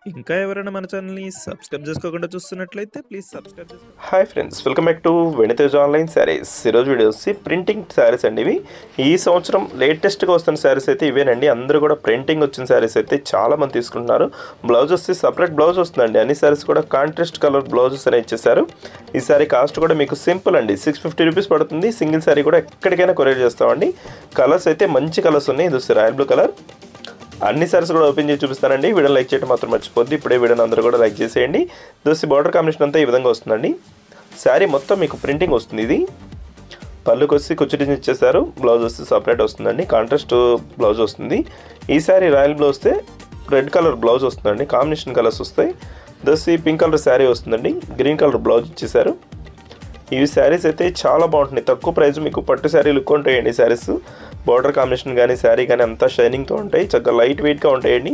ఇంకా ఎవరైనా మన ఛానల్‌ని సబ్స్క్రైబ్ చేసుకోకుండా చూస్తున్నట్లయితే ప్లీజ్ సబ్స్క్రైబ్ చేసుకోండి. Hi friends, welcome back to వెనితేజ్ online saris. ఈరోజు వీడియో వచ్చి ప్రింటింగ్ శారీస్ అండి. ఇవి ఈ సంవత్సరం లేటెస్ట్గా వస్తున్న శారీస్ అయితే ఇవేనండి. అందరూ కూడా ప్రింటింగ్ వచ్చిన శారీస్ అయితే చాలా మంది తీసుకుంటున్నారు. బ్లౌజ్ వచ్చి సపరేట్ బ్లౌజ్ వస్తుందండి. అన్ని శారీస్ కూడా కాంట్రాస్ట్ కలర్ బ్లౌజెస్ అనేవి ఇచ్చేసారు. ఈ శారీ కాస్ట్ కూడా మీకు సింపుల్ అండి, 650 రూపీస్ పడుతుంది. సింగిల్ శారీ కూడా ఎక్కడికైనా కొరియర్ చేస్తామండి. కలర్స్ అయితే మంచి కలర్స్ ఉన్నాయి. ఇది వచ్చి రాయల్ బ్లూ కలర్. అన్ని సారీస్ కూడా ఓపెన్ చేసి చూపిస్తానండి. వీడియో లైక్ చేయడం మాత్రం మర్చిపోద్ది. ఇప్పుడే వీడియోని అందరూ కూడా లైక్ చేసేయండి. దోసి బార్డర్ కాంబినేషన్ అంతా ఈ విధంగా వస్తుందండి. శారీ మొత్తం మీకు ప్రింటింగ్ వస్తుంది. ఇది పళ్ళుకి వచ్చి కుచ్చు డిజైన్ ఇచ్చేసారు. బ్లౌజ్ వస్తే సపరేట్ వస్తుందండి, కాంట్రాస్ట్ బ్లౌజ్ వస్తుంది. ఈ శారీ రాయల్ బ్లౌజ్ వస్తే రెడ్ కలర్ బ్లౌజ్ వస్తుందండి. కాంబినేషన్ కలర్స్ వస్తాయి. దోసి పింక్ కలర్ శారీ వస్తుందండి. గ్రీన్ కలర్ బ్లౌజ్ ఇచ్చేసారు. ఇవి శారీస్ అయితే చాలా బాగుంటున్నాయి. తక్కువ ప్రైస్ మీకు పట్టు శారీ లుక్ ఉంటాయండి. శారీస్ బార్డర్ కాంబినేషన్ కానీ శారీ కానీ అంతా షైనింగ్తో ఉంటాయి. చక్కగా లైట్ వెయిట్గా ఉంటాయండి.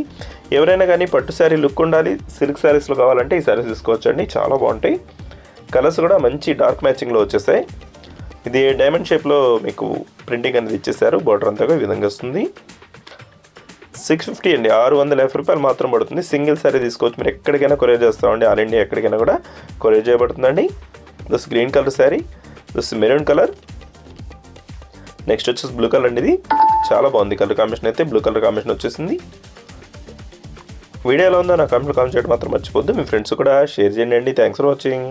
ఎవరైనా కానీ పట్టు శారీ లుక్ ఉండాలి, సిల్క్ శారీస్లో కావాలంటే ఈ శారీస్ తీసుకోవచ్చండి. చాలా బాగుంటాయి. కలర్స్ కూడా మంచి డార్క్ మ్యాచింగ్లో వచ్చేసాయి. ఇది డైమండ్ షేప్లో మీకు ప్రింటింగ్ అనేది ఇచ్చేసారు. బార్డర్ అంతా ఈ విధంగా వస్తుంది. 650 అండి, 650 రూపాయలు మాత్రం పడుతుంది. సింగిల్ శారీ తీసుకోవచ్చు. మీరు ఎక్కడికైనా కొరియర్ చేస్తామండి. ఆల్ ఇండియా ఎక్కడికైనా కూడా కొరియర్ చేయబడుతుందండి. దస్ గ్రీన్ కలర్ శారీ, దస్ మెరూన్ కలర్. నెక్స్ట్ వచ్చేసి బ్లూ కలర్ అండి. ఇది చాలా బాగుంది కలర్ కాంబినేషన్. అయితే బ్లూ కలర్ కాంబినేషన్ వచ్చేసింది. వీడియో ఎలా ఉందో నా కామెంట్ చేయడం మాత్రం మర్చిపోద్దు. మీ ఫ్రెండ్స్ కూడా షేర్ చేయండి. Thanks for watching.